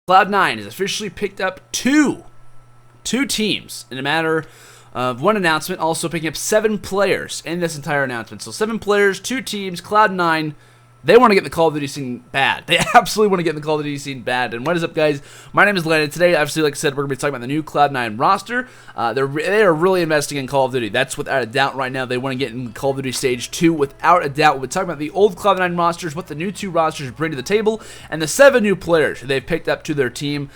Cloud9 has officially picked up two teams in a matter of one announcement, also picking up 7 players in this entire announcement. So 7 players, 2 teams, Cloud9. They want to get the Call of Duty scene bad. They absolutely want to get in the Call of Duty scene bad. And what is up, guys? My name is Landon. Today, obviously, like I said, we're going to be talking about the new Cloud9 roster. They are really investing in Call of Duty. That's without a doubt right now. They want to get in Call of Duty Stage 2 without a doubt. We'll be talking about the old Cloud9 rosters, what the new 2 rosters bring to the table, and the 7 new players they've picked up to their team.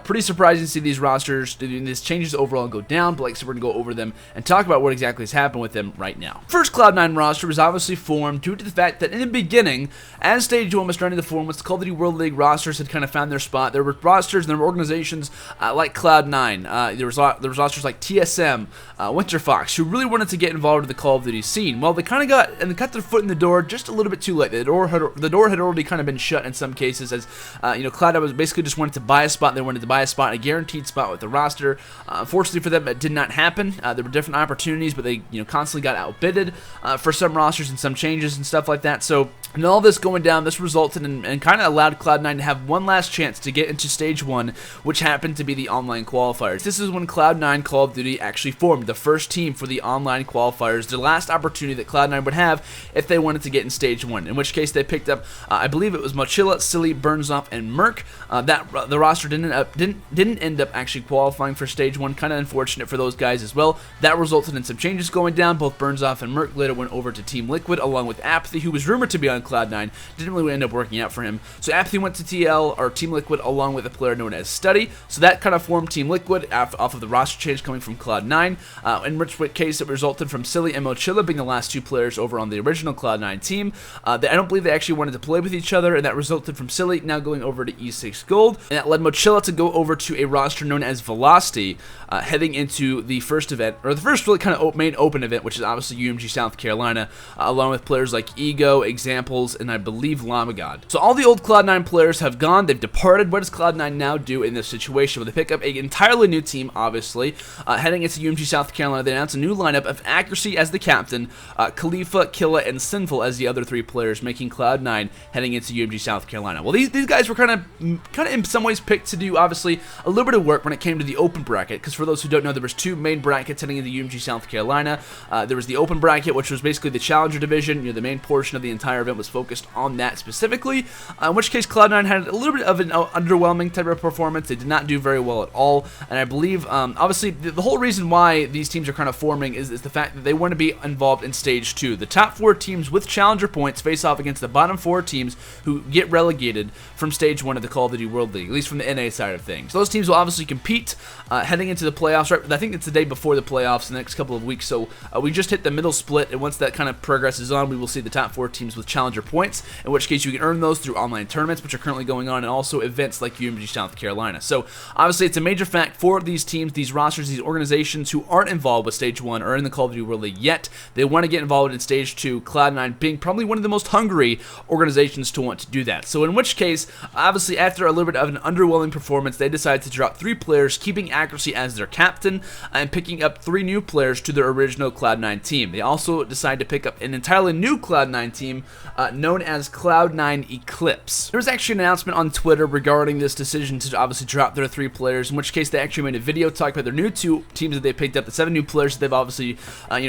Pretty surprising to see these rosters, these changes overall go down, but like I said, we're going to go over them and talk about what exactly has happened with them right now. First Cloud9 roster was obviously formed due to the fact that in the beginning, as Stage 1 was starting to form, with the Call of Duty World League rosters had kind of found their spot. There were rosters and there were organizations like Cloud9. There was rosters like TSM, Winter Fox, who really wanted to get involved in the Call of Duty scene. Well, they kind of cut their foot in the door just a little bit too late. The door had already kind of been shut in some cases, as Cloud9 was basically just wanted to buy a spot. They wanted to buy a spot, a guaranteed spot with the roster. Unfortunately for them, it did not happen. There were different opportunities, but they constantly got outbidded for some rosters and some changes and stuff like that. So, and all this going down, this resulted in and kind of allowed Cloud9 to have one last chance to get into Stage 1, which happened to be the online qualifiers. This is when Cloud9 Call of Duty actually formed, the first team for the online qualifiers, the last opportunity that Cloud9 would have if they wanted to get in Stage 1, in which case they picked up, I believe it was Mochila, Silly, Burnsoff, and Merc. The roster didn't end up actually qualifying for Stage 1, kind of unfortunate for those guys as well. That resulted in some changes going down. Both Burnsoff and Merc later went over to Team Liquid, along with Apathy, who was rumored to be on Cloud9. Didn't really end up working out for him. So Apathy went to TL, or Team Liquid, along with a player known as Study. So that kind of formed Team Liquid off of the roster change coming from Cloud9. In which case it resulted from Silly and Mochila being the last 2 players over on the original Cloud9 team. I don't believe they actually wanted to play with each other, and that resulted from Silly now going over to E6 Gold, and that led Mochila to go over to a roster known as Velocity, heading into the first event, or the first really kind of main open event, which is obviously UMG South Carolina, along with players like Ego, Examples, and I believe Lamagod. So all the old Cloud9 players have gone, they've departed. What does Cloud9 now do in this situation? Well, they pick up an entirely new team, obviously. Heading into UMG South Carolina, they announce a new lineup of Accuracy as the captain, Khalifa, Killa, and Sinful as the other 3 players, making Cloud9 heading into UMG South Carolina. Well, these guys were kind of in some ways picked to do, obviously, a little bit of work when it came to the open bracket, because for those who don't know, there was 2 main brackets heading into UMG South Carolina. There was the open bracket, which was basically the Challenger division. The main portion of the entire event was focused on that specifically, in which case Cloud9 had a little bit of an underwhelming type of performance. They did not do very well at all, and I believe, obviously, the whole reason why these teams are kind of forming is the fact that they want to be involved in Stage 2. The top 4 teams with Challenger points face off against the bottom 4 teams who get relegated from Stage 1 of the Call of Duty World League, at least from the NA side of things. Those teams will obviously compete heading into the playoffs, right? I think it's the day before the playoffs in the next couple of weeks, so we just hit the middle split, and once that kind of progresses on, we will see the top 4 teams with Challenger points, in which case you can earn those through online tournaments, which are currently going on, and also events like UMG South Carolina. So obviously it's a major fact for these teams, these rosters, these organizations who aren't involved with Stage 1 or in the Call of Duty World League yet. They want to get involved in Stage 2, Cloud9 being probably one of the most hungry organizations to want to do that. So in which case, obviously after a little bit of an underwhelming performance, they decided to drop 3 players, keeping Accuracy as their captain, and picking up 3 new players to their original Cloud9 team. They also decided to pick up an entirely new Cloud9 team known as Cloud9 Eclipse. There was actually an announcement on Twitter regarding this decision to obviously drop their 3 players, in which case they actually made a video talking about their new 2 teams that they picked up, the 7 new players that they've obviously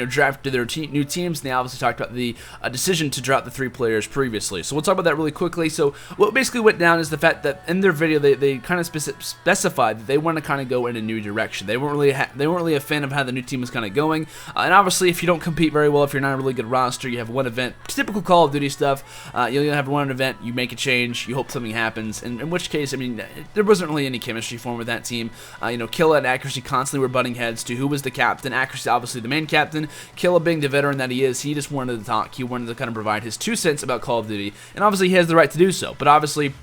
drafted their new teams, and they obviously talked about the decision to drop the 3 players previously. So we'll talk about that really quickly. So what basically went down is the fact that in their video they kind of specified that they want to kind of go in a new direction. They weren't really a fan of how the new team was kind of going, and obviously if you don't compete very well, if you're not a really good roster, you have one event, typical Call of Duty stuff, you'll have one event, you make a change, you hope something happens, and in which case, I mean, there wasn't really any chemistry formed with that team. Killa and Accuracy constantly were butting heads to who was the captain. Accuracy obviously the main captain, Killa being the veteran that he is, he just wanted to talk, he wanted to kind of provide his 2 cents about Call of Duty, and obviously he has the right to do so, but obviously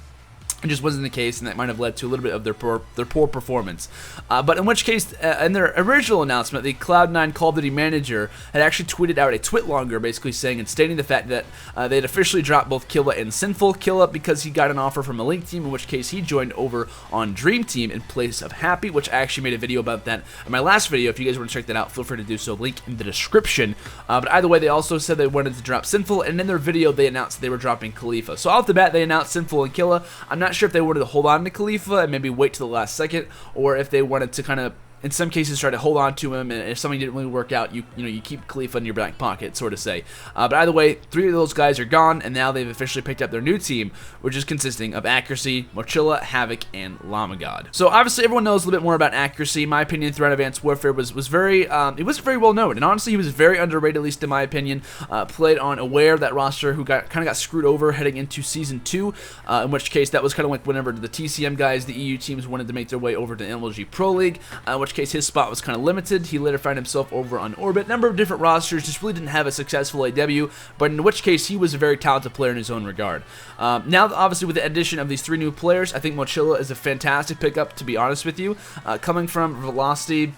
it just wasn't the case, and that might have led to a little bit of their poor performance. But in which case, in their original announcement, the Cloud9 Call of Duty manager had actually tweeted out a twit longer, basically saying and stating the fact that they had officially dropped both Killa and Sinful. Killa because he got an offer from a Link team, in which case he joined over on Dream Team in place of Happy, which I actually made a video about that in my last video. If you guys want to check that out, feel free to do so. Link in the description. But either way, they also said they wanted to drop Sinful, and in their video, they announced they were dropping Khalifa. So off the bat, they announced Sinful and Killa. I'm not not sure if they wanted to hold on to Khalifa and maybe wait to the last second, or if they wanted to kind of, in some cases, try to hold on to him, and if something didn't really work out, you keep Khalifa in your back pocket, sort of say. But either way, 3 of those guys are gone, and now they've officially picked up their new team, which is consisting of Accuracy, Mochila, Havoc, and Lamagod. So obviously, everyone knows a little bit more about Accuracy. In my opinion, throughout Advanced Warfare was very, it wasn't very well known, and honestly, he was very underrated, at least in my opinion. Played on Aware, that roster who kind of got screwed over heading into Season 2, in which case that was kind of like whenever the TCM guys, the EU teams, wanted to make their way over to MLG Pro League, in which case his spot was kind of limited. He later found himself over on Orbit. Number of different rosters, just really didn't have a successful AW, but in which case he was a very talented player in his own regard. Now, obviously, with the addition of these 3 new players, I think Mochila is a fantastic pickup, to be honest with you. Coming from Velocity,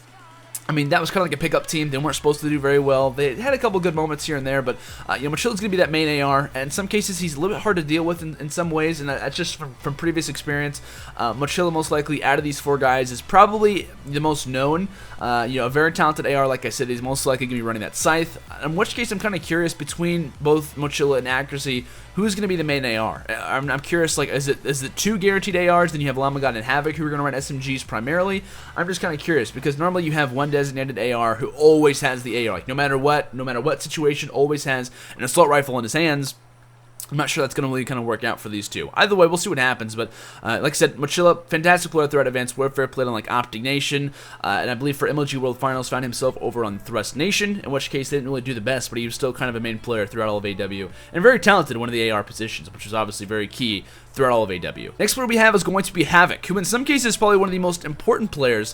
I mean, that was kind of like a pickup team. They weren't supposed to do very well. They had a couple good moments here and there, but Mochila's going to be that main AR, and in some cases he's a little bit hard to deal with in some ways, and that's just from previous experience. Mochila, most likely, out of these 4 guys, is probably the most known. A very talented AR, like I said, he's most likely going to be running that Scythe, in which case I'm kind of curious, between both Mochila and Accuracy, who's going to be the main AR? I'm curious, like, is it 2 guaranteed ARs, then you have Lamagod and Havoc, who are going to run SMGs primarily? I'm just kind of curious, because normally you have one designated AR who always has the AR, like, no matter what situation, always has an assault rifle in his hands. I'm not sure that's going to really kind of work out for these 2. Either way, we'll see what happens, but like I said, Mochila, fantastic player throughout Advanced Warfare, played on like Optic Nation, and I believe for MLG World Finals found himself over on Thrust Nation, in which case they didn't really do the best, but he was still kind of a main player throughout all of AW, and very talented in one of the AR positions, which was obviously very key throughout all of AW. Next player we have is going to be Havoc, who in some cases is probably one of the most important players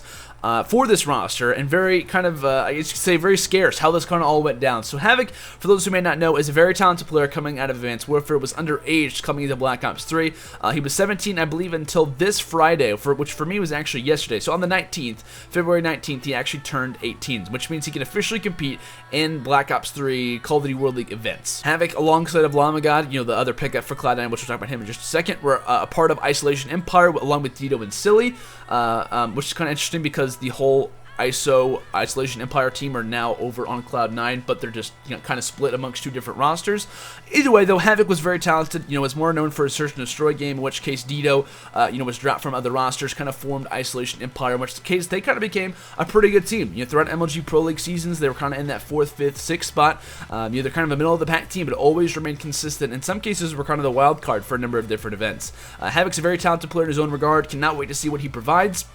for this roster, and very kind of, I guess you could say, very scarce how this kind of all went down. So Havoc, for those who may not know, is a very talented player coming out of Advanced Warfare, was underage coming into Black Ops 3. He was 17, I believe, until this Friday, which for me was actually yesterday. So on the 19th, February 19th, he actually turned 18, which means he can officially compete in Black Ops 3 Call of Duty World League events. Havoc, alongside of Lamagod, the other pickup for Cloud9, which we'll talk about him in just a second, were a part of Isolation Empire, along with Dito and Silly, which is kind of interesting because the whole Isolation Empire team are now over on Cloud9, but they're just kind of split amongst 2 different rosters. Either way, though, Havoc was very talented. Was more known for his Search and Destroy game, in which case Dito, was dropped from other rosters, kind of formed Isolation Empire, in which case they kind of became a pretty good team. Throughout MLG Pro League seasons, they were kind of in that 4th, 5th, 6th spot. They're kind of a middle of the pack team, but always remained consistent. In some cases, were kind of the wild card for a number of different events. Havoc's a very talented player in his own regard. Cannot wait to see what he provides.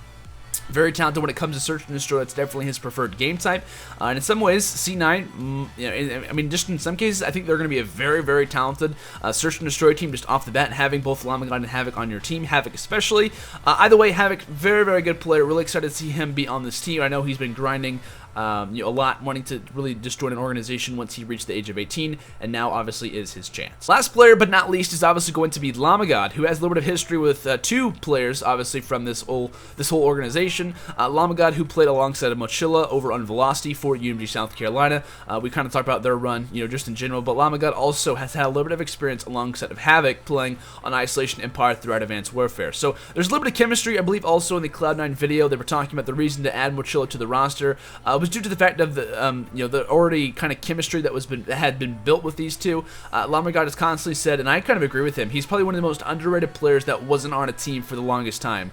Very talented when it comes to Search and Destroy. It's definitely his preferred game type. And in some ways, C9, I mean, just in some cases, I think they're going to be a very, very talented Search and Destroy team just off the bat, having both Lamagod and Havoc on your team. Havoc especially. Either way, Havoc, very, very good player. Really excited to see him be on this team. I know he's been grinding a lot, wanting to really just join an organization once he reached the age of 18, and now obviously is his chance. Last player, but not least, is obviously going to be Lamagod, who has a little bit of history with 2 players, obviously, from this whole organization. Lamagod, who played alongside of Mochila over on Velocity for UMG South Carolina. We kind of talked about their run, just in general, but Lamagod also has had a little bit of experience alongside of Havoc, playing on Isolation Empire throughout Advanced Warfare. So there's a little bit of chemistry. I believe also in the Cloud9 video, they were talking about the reason to add Mochila to the roster was due to the fact of the already kind of chemistry that had been built with these 2. Lamagod has constantly said, and I kind of agree with him, he's probably one of the most underrated players that wasn't on a team for the longest time.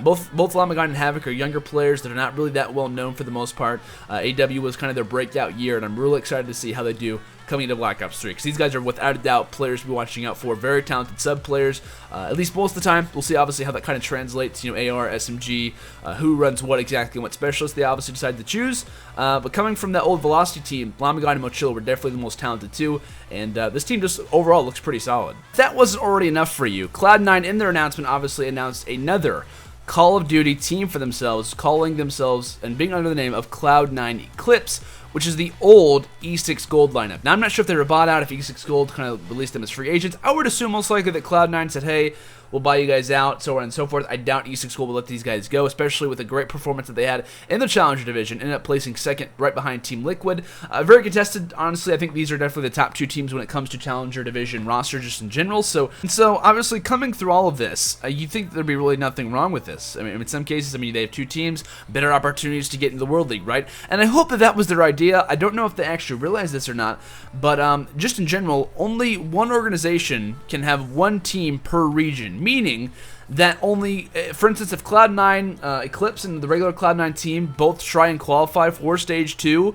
Both Lamagod and Havoc are younger players that are not really that well known for the most part. AW was kind of their breakout year, and I'm really excited to see how they do coming into Black Ops 3, because these guys are without a doubt players to be watching out for. Very talented sub players, at least most of the time. We'll see obviously how that kind of translates, AR, SMG, who runs what exactly, and what specialists they obviously decide to choose. But coming from that old Velocity team, Lamagod and Mochila were definitely the most talented too, and this team just overall looks pretty solid. If that wasn't already enough for you, Cloud9 in their announcement obviously announced another Call of Duty team for themselves, calling themselves and being under the name of Cloud9 Eclipse, which is the old E6 Gold lineup. Now, I'm not sure if they were bought out, if E6 Gold kind of released them as free agents. I would assume most likely that Cloud9 said, hey, we'll buy you guys out, so on and so forth. I doubt E6 Gold will let these guys go, especially with the great performance that they had in the Challenger Division. Ended up placing second right behind Team Liquid. Very contested, honestly. I think these are definitely the top 2 teams when it comes to Challenger Division roster just in general. So obviously, coming through all of this, you think there'd be really nothing wrong with this. I mean, in some cases, they have 2 teams, better opportunities to get into the World League, right? And I hope that was their idea. I don't know if they actually realize this or not, but just in general, only one organization can have 1 team per region, scene, meaning that only, for instance, if Cloud9, Eclipse, and the regular Cloud9 team both try and qualify for Stage 2,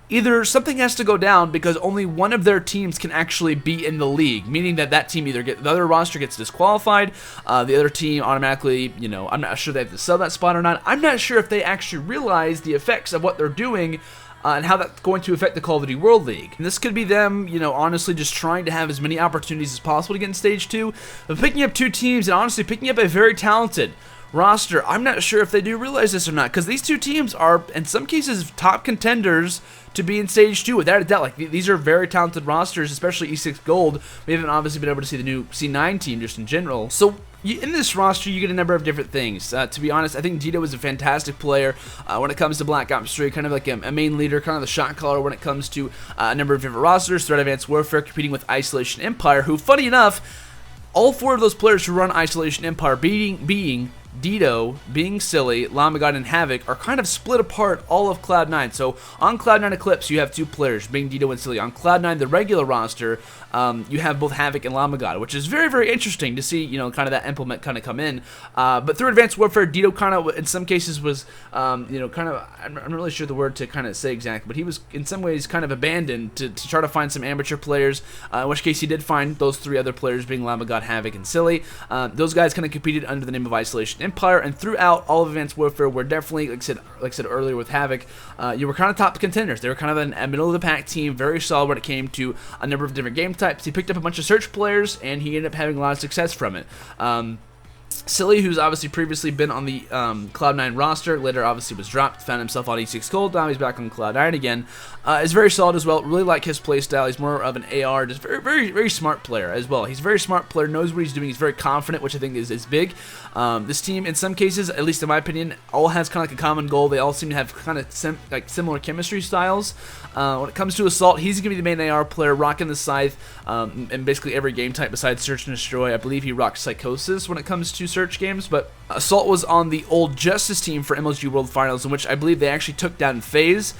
either something has to go down because only one of their teams can actually be in the league, meaning that that team either the other roster gets disqualified, the other team automatically, you know, I'm not sure they have to sell that spot or not. I'm not sure if they actually realize the effects of what they're doing and how that's going to affect the Call of Duty World League. And this could be them, you know, honestly just trying to have as many opportunities as possible to get in Stage 2, but picking up 2 teams and honestly picking up a very talented roster. I'm not sure if they do realize this or not, because these 2 teams are, in some cases, top contenders to be in Stage 2, without a doubt. Like, these are very talented rosters, especially E6 Gold. We haven't obviously been able to see the new C9 team just in general. So, in this roster, you get a number of different things. To be honest, I think Dito is a fantastic player when it comes to Black Ops 3, kind of like a main leader, kind of the shot caller when it comes to a number of different rosters. Threat Advanced Warfare competing with Isolation Empire, who, funny enough, all 4 of those players who run Isolation Empire, being Dito, being Silly, Lamagod, and Havoc, are kind of split apart all of Cloud9. So on Cloud9 Eclipse, you have 2 players, being Dito and Silly. On Cloud9, the regular roster, you have both Havoc and Lamagod, which is very, very interesting to see, you know, kind of that implement kind of come in. But through Advanced Warfare, Dito kind of, in some cases, was, you know, kind of, I'm not really sure the word to kind of say exactly, but he was, in some ways, kind of abandoned to try to find some amateur players, in which case he did find those 3 other players, being Lamagod, Havoc, and Silly. Those guys kind of competed under the name of Isolation Empire, and throughout all of Advanced Warfare, were definitely, like I said earlier with Havoc, you were kind of top contenders. They were kind of a middle-of-the-pack team, very solid when it came to a number of different game types. He picked up a bunch of search players, and he ended up having a lot of success from it. Silly, who's obviously previously been on the Cloud9 roster, later obviously was dropped, found himself on E6 Gold, now he's back on Cloud9 again, is very solid as well. Really like his playstyle. He's more of an AR, just very, very, very smart player as well. He's a very smart player, knows what he's doing, he's very confident, which I think is big. This team, in some cases, at least in my opinion, all has kind of like a common goal. They all seem to have kind of similar chemistry styles. When it comes to Assault, he's going to be the main AR player, rocking the Scythe, and basically every game type besides Search and Destroy. I believe he rocks Psychosis when it comes to Search games, but Assault was on the old Justice team for MLG World Finals, in which I believe they actually took down FaZe.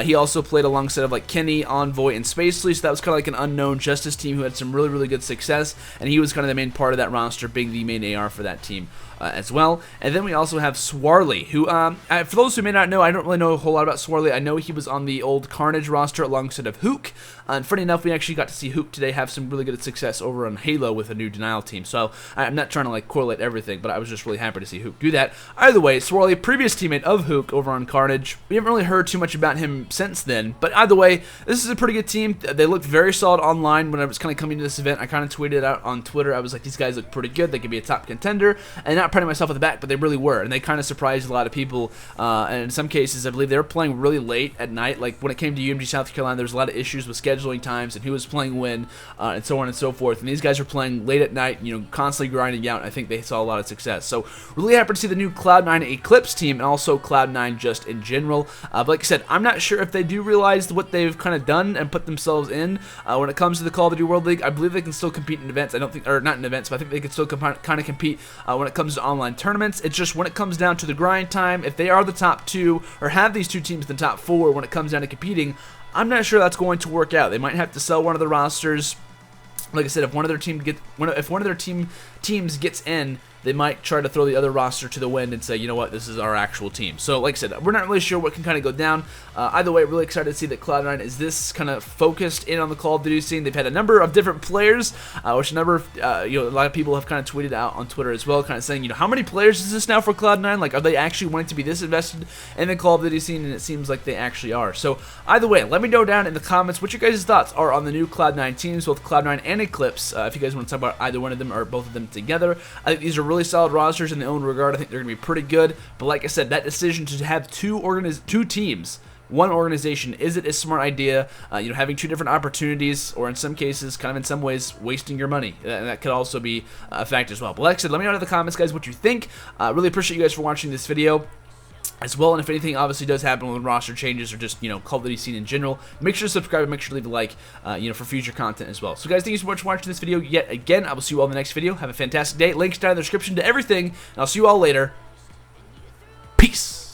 He also played alongside of like Kenny, Envoy, and Spacely, so that was kind of like an unknown Justice team who had some really, really good success, and he was kind of the main part of that roster, being the main AR for that team. As well. And then we also have Swarly, who, for those who may not know, I don't really know a whole lot about Swarly. I know he was on the old Carnage roster alongside of Hook, and funny enough, we actually got to see Hook today have some really good success over on Halo with a new Denial team, so I'm not trying to like correlate everything, but I was just really happy to see Hook do that. Either way, Swarly, previous teammate of Hook over on Carnage, we haven't really heard too much about him since then, but either way, this is a pretty good team. They looked very solid online when I was kind of coming to this event. I kind of tweeted out on Twitter, I was like, these guys look pretty good, they could be a top contender, and not patting myself on the back, but they really were, and they kind of surprised a lot of people, and in some cases, I believe they were playing really late at night. Like, when it came to UMG South Carolina, there was a lot of issues with scheduling times, and who was playing when, and so on and so forth, and these guys were playing late at night, you know, constantly grinding out, and I think they saw a lot of success. So, really happy to see the new Cloud9 Eclipse team, and also Cloud9 just in general. But like I said, I'm not sure if they do realize what they've kind of done and put themselves in when it comes to the Call of Duty World League. I believe they can still compete in events. I don't think, or not in events, but I think they can still kind of compete when it comes to online tournaments. It's just when it comes down to the grind time, if they are the top 2 or have these 2 teams in the top 4 when it comes down to competing, I'm not sure that's going to work out. They might have to sell one of the rosters. Like I said, if one of their teams gets in, they might try to throw the other roster to the wind and say, you know what, this is our actual team. So, like I said, we're not really sure what can kind of go down. Either way, really excited to see that Cloud9 is this kind of focused in on the Call of Duty scene. They've had a number of different players, which a number of, you know, a lot of people have kind of tweeted out on Twitter as well, kind of saying, you know, how many players is this now for Cloud9? Like, are they actually wanting to be this invested in the Call of Duty scene? And it seems like they actually are. So, either way, let me know down in the comments what your guys' thoughts are on the new Cloud9 teams, both Cloud9 and Eclipse. If you guys want to talk about either one of them or both of them together, I think these are really solid rosters in their own regard. I think they're going to be pretty good. But like I said, that decision to have two teams, one organization, is it a smart idea? You know, having 2 different opportunities, or in some cases, kind of in some ways, wasting your money. And that could also be a fact as well. But like I said, let me know in the comments, guys, what you think. Really appreciate you guys for watching this video as well, and if anything obviously does happen when roster changes or just, you know, Call of Duty scene in general, make sure to subscribe and make sure to leave a like, you know, for future content as well. So guys, thank you so much for watching this video yet again. I will see you all in the next video. Have a fantastic day. Links down in the description to everything, and I'll see you all later. Peace.